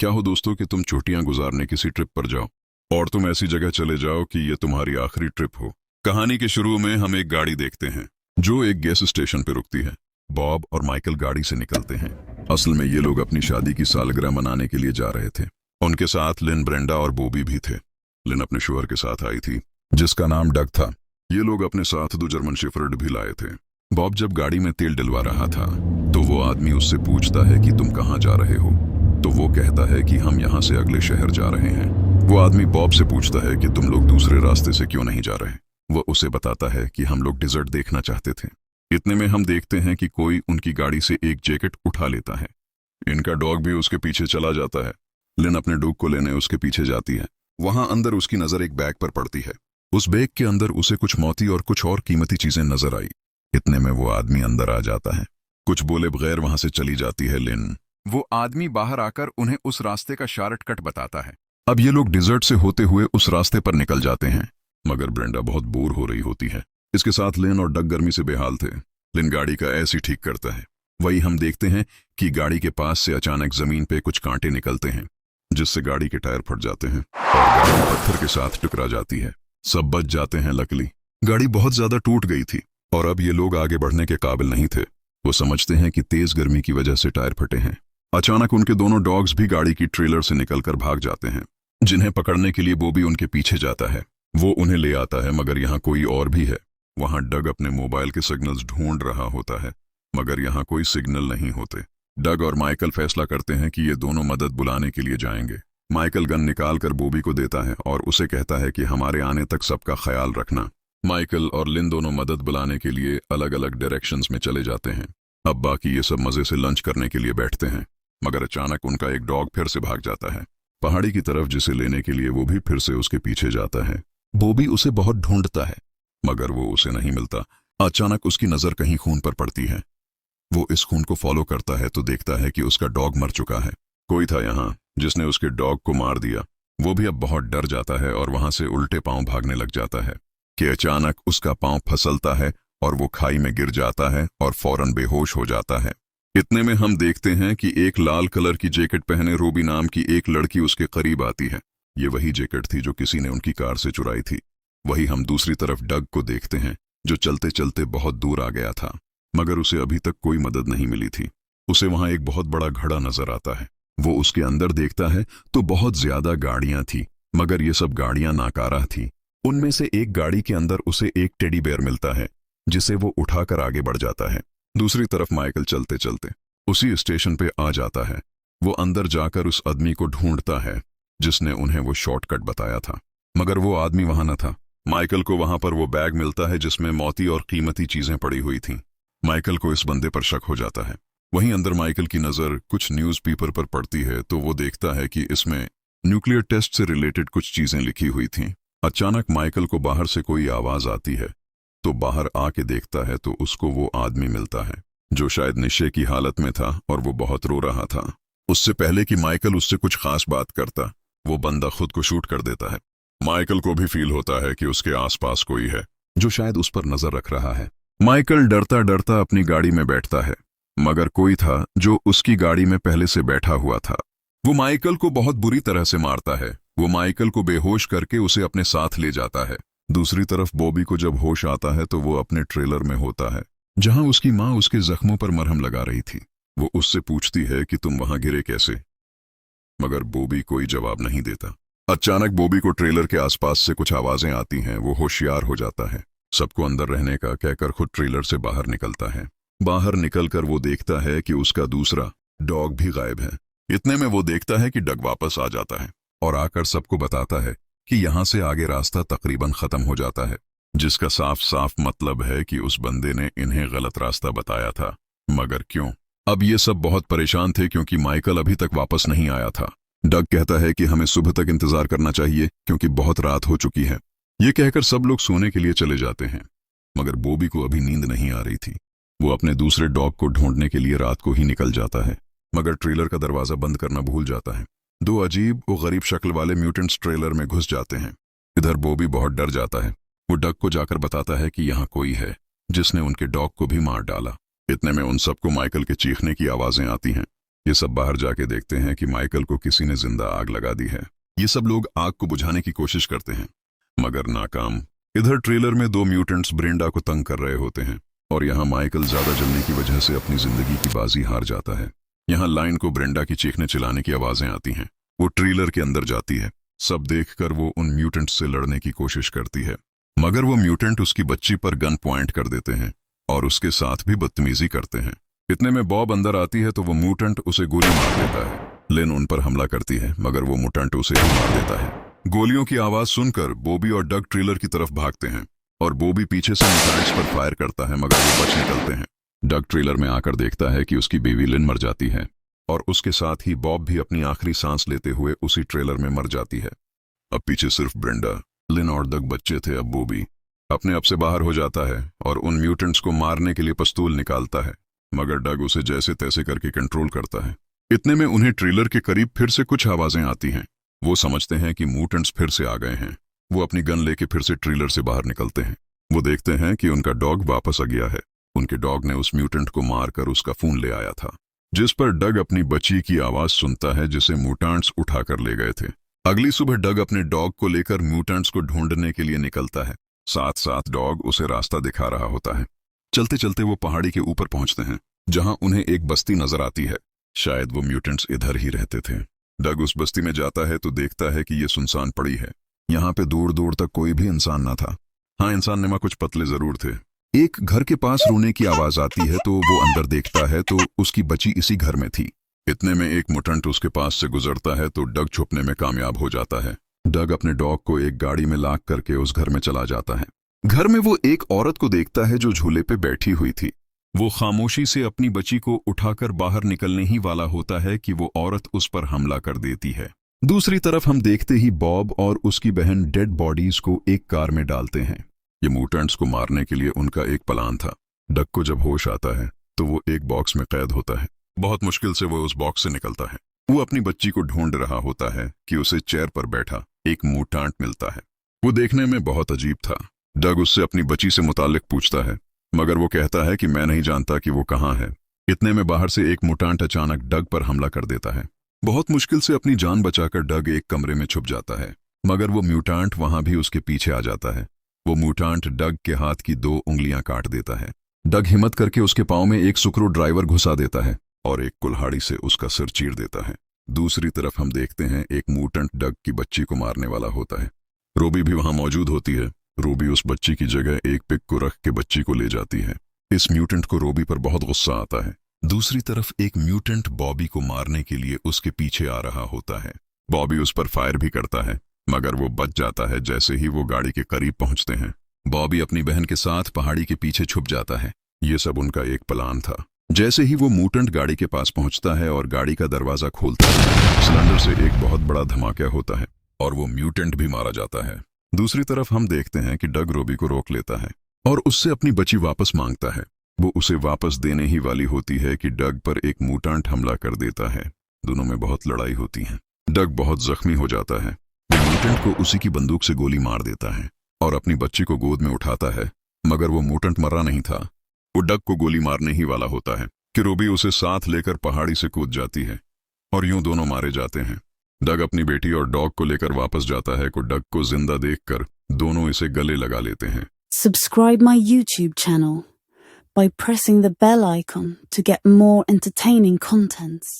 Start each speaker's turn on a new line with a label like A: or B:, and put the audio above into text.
A: क्या हो दोस्तों कि तुम छुट्टियां गुजारने किसी ट्रिप पर जाओ और तुम ऐसी जगह चले जाओ कि ये तुम्हारी आखिरी ट्रिप हो। कहानी के शुरू में हम एक गाड़ी देखते हैं जो एक गैस स्टेशन पर रुकती है। बॉब और माइकल गाड़ी से निकलते हैं। असल में ये लोग अपनी शादी की सालगिरह मनाने के लिए जा रहे थे। उनके साथ लिन, ब्रेंडा और बॉबी भी थे। लिन अपने शोहर के साथ आई थी जिसका नाम डग था। ये लोग अपने साथ 2 जर्मन शेफर्ड भी लाए थे। बॉब जब गाड़ी में तेल डलवा रहा था तो वो आदमी उससे पूछता है कि तुम कहाँ जा रहे हो, तो वो कहता है कि हम यहाँ से अगले शहर जा रहे हैं। वो आदमी बॉब से पूछता है कि तुम लोग दूसरे रास्ते से क्यों नहीं जा रहे। वो उसे बताता है कि हम लोग डिजर्ट देखना चाहते थे। इतने में हम देखते हैं कि कोई उनकी गाड़ी से एक जैकेट उठा लेता है। इनका डॉग भी उसके पीछे चला जाता है। लिन अपने डॉग को लेने उसके पीछे जाती है। वहां अंदर उसकी नजर एक बैग पर पड़ती है। उस बैग के अंदर उसे कुछ मोती और कुछ और कीमती चीजें नजर आई। इतने में वो आदमी अंदर आ जाता है। कुछ बोले बगैर वहां से चली जाती है लिन। वो आदमी बाहर आकर उन्हें उस रास्ते का शॉर्टकट बताता है। अब ये लोग डिजर्ट से होते हुए उस रास्ते पर निकल जाते हैं, मगर ब्रेंडा बहुत बोर हो रही होती है। इसके साथ लिन और डग गर्मी से बेहाल थे। लिन गाड़ी का ऐसे ही ठीक करता है। वही हम देखते हैं कि गाड़ी के पास से अचानक जमीन पे कुछ कांटे निकलते हैं जिससे गाड़ी के टायर फट जाते हैं और गाड़ी पत्थर के साथ टकरा जाती है। सब बच जाते हैं। लकली गाड़ी बहुत ज्यादा टूट गई थी और अब ये लोग आगे बढ़ने के काबिल नहीं थे। वो समझते हैं कि तेज गर्मी की वजह से टायर फटे हैं। अचानक उनके दोनों डॉग्स भी गाड़ी की ट्रेलर से निकलकर भाग जाते हैं, जिन्हें पकड़ने के लिए बॉबी उनके पीछे जाता है। वो उन्हें ले आता है, मगर यहाँ कोई और भी है। वहां डग अपने मोबाइल के सिग्नल्स ढूंढ रहा होता है, मगर यहाँ कोई सिग्नल नहीं होते। डग और माइकल फैसला करते हैं कि ये दोनों मदद बुलाने के लिए जाएंगे। माइकल गन निकाल कर बॉबी को देता है और उसे कहता है कि हमारे आने तक सबका ख्याल रखना। माइकल और लिन दोनों मदद बुलाने के लिए अलग अलग डायरेक्शंस में चले जाते हैं। अब बाकी ये सब मजे से लंच करने के लिए बैठते हैं, मगर अचानक उनका एक डॉग फिर से भाग जाता है पहाड़ी की तरफ, जिसे लेने के लिए वो भी फिर से उसके पीछे जाता है। बॉबी उसे बहुत ढूंढता है मगर वो उसे नहीं मिलता। अचानक उसकी नजर कहीं खून पर पड़ती है। वो इस खून को फॉलो करता है तो देखता है कि उसका डॉग मर चुका है। कोई था यहाँ जिसने उसके डॉग को मार दिया। वो भी अब बहुत डर जाता है और वहां से उल्टे पांव भागने लग जाता है कि अचानक उसका पांव फिसलता है और वो खाई में गिर जाता है और फौरन बेहोश हो जाता है। इतने में हम देखते हैं कि एक लाल कलर की जैकेट पहने रूबी नाम की एक लड़की उसके करीब आती है। ये वही जैकेट थी जो किसी ने उनकी कार से चुराई थी। वही हम दूसरी तरफ डग को देखते हैं जो चलते चलते बहुत दूर आ गया था, मगर उसे अभी तक कोई मदद नहीं मिली थी। उसे वहां एक बहुत बड़ा घड़ा नजर आता है। वो उसके अंदर देखता है तो बहुत ज्यादा गाड़ियां थी, मगर ये सब गाड़ियां नाकारा थी। उनमें से एक गाड़ी के अंदर उसे एक टेडी बेयर मिलता है जिसे वो उठाकर आगे बढ़ जाता है। दूसरी तरफ माइकल चलते चलते उसी स्टेशन पे आ जाता है। वो अंदर जाकर उस आदमी को ढूंढता है जिसने उन्हें वो शॉर्टकट बताया था, मगर वो आदमी वहां न था। माइकल को वहां पर वो बैग मिलता है जिसमें मोती और कीमती चीजें पड़ी हुई थीं। माइकल को इस बंदे पर शक हो जाता है। वहीं अंदर माइकल की नजर कुछ न्यूज़पेपर पर पड़ती है तो वो देखता है कि इसमें न्यूक्लियर टेस्ट से रिलेटेड कुछ चीजें लिखी हुई थीं। अचानक माइकल को बाहर से कोई आवाज आती है तो बाहर आके देखता है तो उसको वो आदमी मिलता है जो शायद नशे की हालत में था और वो बहुत रो रहा था। उससे पहले कि माइकल उससे कुछ खास बात करता, वो बंदा खुद को शूट कर देता है। माइकल को भी फील होता है कि उसके आसपास कोई है जो शायद उस पर नजर रख रहा है। माइकल डरता डरता अपनी गाड़ी में बैठता है, मगर कोई था जो उसकी गाड़ी में पहले से बैठा हुआ था। वो माइकल को बहुत बुरी तरह से मारता है। वो माइकल को बेहोश करके उसे अपने साथ ले जाता है। दूसरी तरफ बॉबी को जब होश आता है तो वो अपने ट्रेलर में होता है जहां उसकी माँ उसके जख्मों पर मरहम लगा रही थी। वो उससे पूछती है कि तुम वहां गिरे कैसे, मगर बॉबी कोई जवाब नहीं देता। अचानक बॉबी को ट्रेलर के आसपास से कुछ आवाजें आती हैं। वो होशियार हो जाता है। सबको अंदर रहने का कहकर खुद ट्रेलर से बाहर निकलता है। बाहर निकलकर वो देखता है कि उसका दूसरा डॉग भी गायब है। इतने में वो देखता है कि डग वापस आ जाता है और आकर सबको बताता है कि यहां से आगे रास्ता तकरीबन खत्म हो जाता है, जिसका साफ साफ मतलब है कि उस बंदे ने इन्हें गलत रास्ता बताया था। मगर क्यों? अब ये सब बहुत परेशान थे क्योंकि माइकल अभी तक वापस नहीं आया था। डग कहता है कि हमें सुबह तक इंतजार करना चाहिए क्योंकि बहुत रात हो चुकी है। ये कहकर सब लोग सोने के लिए चले जाते हैं, मगर बॉबी को अभी नींद नहीं आ रही थी। वो अपने दूसरे डॉग को ढूंढने के लिए रात को ही निकल जाता है, मगर ट्रेलर का दरवाजा बंद करना भूल जाता है। 2 अजीब और गरीब शक्ल वाले म्यूटेंट्स ट्रेलर में घुस जाते हैं। इधर बॉबी बहुत डर जाता है। वो डग को जाकर बताता है कि यहाँ कोई है जिसने उनके डॉग को भी मार डाला। इतने में उन सबको माइकल के चीखने की आवाजें आती हैं। ये सब बाहर जाके देखते हैं कि माइकल को किसी ने जिंदा आग लगा दी है। ये सब लोग आग को बुझाने की कोशिश करते हैं मगर नाकाम। इधर ट्रेलर में 2 म्यूटेंट्स ब्रेंडा को तंग कर रहे होते हैं और यहाँ माइकल ज्यादा जलने की वजह से अपनी जिंदगी की बाजी हार जाता है। यहाँ लाइन को ब्रेंडा की चीखने चिल्लाने की आवाजें आती हैं। वो ट्रेलर के अंदर जाती है। सब देखकर वो उन म्यूटेंट से लड़ने की कोशिश करती है मगर वो म्यूटेंट उसकी बच्ची पर गन पॉइंट कर देते हैं और उसके साथ भी बदतमीजी करते हैं। इतने में बॉब अंदर आती है तो वो म्यूटेंट उसे गोली मार देता है। लिन उन पर हमला करती है मगर वो म्यूटेंट उसे ही मार देता है। गोलियों की आवाज सुनकर बॉबी और डग ट्रेलर की तरफ भागते हैं और बॉबी पीछे से म्यूटेंट्स पर फायर करता है मगर वो बच निकलते हैं। डग ट्रेलर में आकर देखता है कि उसकी बीवी लिन मर जाती है और उसके साथ ही बॉब भी अपनी आखिरी सांस लेते हुए उसी ट्रेलर में मर जाती है। अब पीछे सिर्फ ब्रेंडा, लिन और डग बच्चे थे। अब बॉबी अपने आप से बाहर हो जाता है और उन म्यूटेंट्स को मारने के लिए पिस्तौल निकालता है मगर डग उसे जैसे तैसे करके कंट्रोल करता है। इतने में उन्हें ट्रेलर के करीब फिर से कुछ आवाजें आती हैं। वो समझते हैं कि म्यूटेंट्स फिर से आ गए हैं। वो अपनी गन लेके फिर से ट्रेलर से बाहर निकलते हैं। वो देखते हैं कि उनका डॉग वापस आ गया है। उनके डॉग ने उस म्यूटेंट को मारकर उसका खून ले आया था, जिस पर डग अपनी बच्ची की आवाज सुनता है जिसे म्यूटेंट्स उठाकर ले गए थे। अगली सुबह डग अपने डॉग को लेकर म्यूटेंट्स को ढूंढने के लिए निकलता है। साथ साथ डॉग उसे रास्ता दिखा रहा होता है। चलते चलते वो पहाड़ी के ऊपर पहुंचते हैं जहां उन्हें एक बस्ती नजर आती है। शायद वो म्यूटेंट्स इधर ही रहते थे। डग उस बस्ती में जाता है तो देखता है कि ये सुनसान पड़ी है। यहाँ पे दूर दूर तक कोई भी इंसान ना था। हाँ, इंसान नमा कुछ पतले जरूर थे। एक घर के पास रोने की आवाज आती है तो वो अंदर देखता है तो उसकी बच्ची इसी घर में थी। इतने में एक म्यूटेंट उसके पास से गुजरता है तो डग छुपने में कामयाब हो जाता है। डग अपने डॉग को एक गाड़ी में लाक करके उस घर में चला जाता है। घर में वो एक औरत को देखता है जो झूले पे बैठी हुई थी। वो खामोशी से अपनी बच्ची को उठाकर बाहर निकलने ही वाला होता है कि वो औरत उस पर हमला कर देती है। दूसरी तरफ हम देखते ही बॉब और उसकी बहन डेड बॉडीज को एक कार में डालते हैं। ये म्यूटेंट्स को मारने के लिए उनका एक प्लान था। डग को जब होश आता है तो वो एक बॉक्स में कैद होता है। बहुत मुश्किल से वो उस बॉक्स से निकलता है। वो अपनी बच्ची को ढूंढ रहा होता है कि उसे चेयर पर बैठा एक म्यूटेंट मिलता है। वो देखने में बहुत अजीब था। डग उससे अपनी बच्ची से मुताल्लिक पूछता है मगर वो कहता है कि मैं नहीं जानता कि वो कहाँ है। इतने में बाहर से एक म्यूटेंट अचानक डग पर हमला कर देता है। बहुत मुश्किल से अपनी जान बचाकर डग एक कमरे में छुप जाता है मगर वो म्यूटेंट वहां भी उसके पीछे आ जाता है। वो म्यूटेंट डग के हाथ की 2 उंगलियां काट देता है। डग हिम्मत करके उसके पांव में एक स्क्रू ड्राइवर घुसा देता है और एक कुल्हाड़ी से उसका सिर चीर देता है। दूसरी तरफ हम देखते हैं एक म्यूटेंट डग की बच्ची को मारने वाला होता है। रूबी भी वहां मौजूद होती है। रूबी उस बच्ची की जगह एक पिग को रख के बच्ची को ले जाती है। इस म्यूटेंट को रूबी पर बहुत गुस्सा आता है। दूसरी तरफ एक म्यूटेंट बॉबी को मारने के लिए उसके पीछे आ रहा होता है। बॉबी उस पर फायर भी करता है मगर वो बच जाता है जैसे ही वो गाड़ी के करीब पहुंचते हैं। बॉबी अपनी बहन के साथ पहाड़ी के पीछे छुप जाता है। ये सब उनका एक प्लान था। जैसे ही वो म्यूटेंट गाड़ी के पास पहुंचता है और गाड़ी का दरवाजा खोलता है, सिलेंडर से एक बहुत बड़ा धमाका होता है और वो म्यूटेंट भी मारा जाता है। दूसरी तरफ हम देखते हैं कि डग रूबी को रोक लेता है और उससे अपनी बच्ची वापस मांगता है। वो उसे वापस देने ही वाली होती है कि डग पर एक म्यूटेंट हमला कर देता है। दोनों में बहुत लड़ाई होती है। डग बहुत जख्मी हो जाता है। वो म्यूटेंट को उसी की बंदूक से गोली मार देता है और अपनी बच्ची को गोद में उठाता है मगर वो म्यूटेंट मरा नहीं था। वो डग को गोली मारने ही वाला होता है कि रूबी उसे साथ लेकर पहाड़ी से कूद जाती है और यूं दोनों मारे जाते हैं। डग अपनी बेटी और डॉग को लेकर वापस जाता है को डग को जिंदा देखकर दोनों इसे गले लगा लेते हैं।
B: Subscribe my YouTube channel by pressing the bell icon to get more entertaining contents.